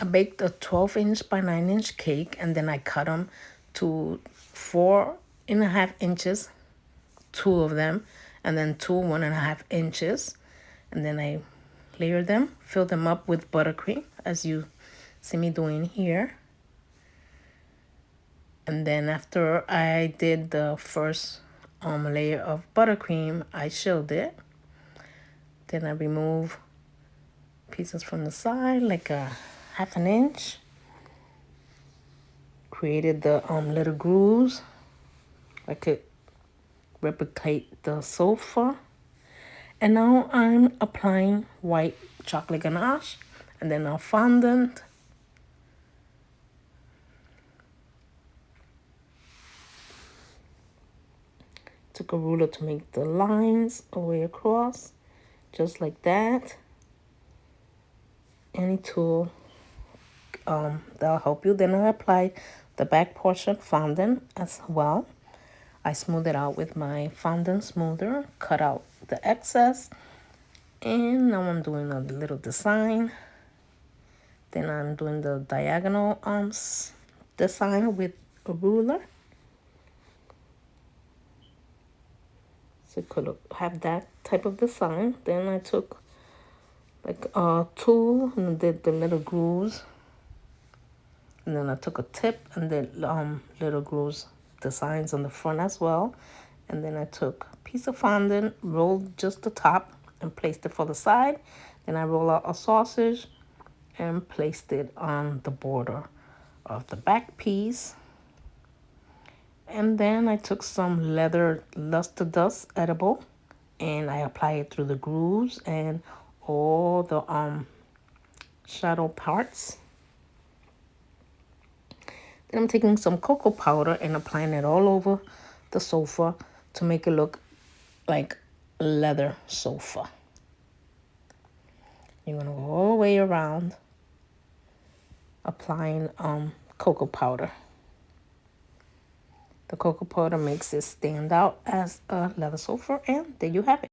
I baked a 12-inch by 9-inch cake, and then I cut them to 4.5 inches, two of them, and then two 1.5 inches. And then I layer them, fill them up with buttercream, as you see me doing here. And then after I did the first layer of buttercream, I shilled it. Then I remove pieces from the side, like a 1/2 inch. Created the little grooves. I could replicate the sofa. And now I'm applying white chocolate ganache, and then our fondant. Took a ruler to make the lines all the way across, just like that. Any tool that'll help you. Then I apply the back portion fondant as well. I smooth it out with my fondant smoother, cut out the excess, and now I'm doing a little design. Then I'm doing the diagonal design with a ruler. So it could have that type of design. Then I took like a tool and did the little grooves. And then I took a tip and did little grooves designs on the front as well. And then I took a piece of fondant, rolled just the top and placed it for the side. Then I roll out a sausage and placed it on the border of the back piece. And then I took some leather luster dust edible and I apply it through the grooves and all the shadow parts. Then I'm taking some cocoa powder and applying it all over the sofa to make it look like a leather sofa. You're gonna go all the way around applying cocoa powder. The cocoa powder makes it stand out as a leather sofa, and there you have it.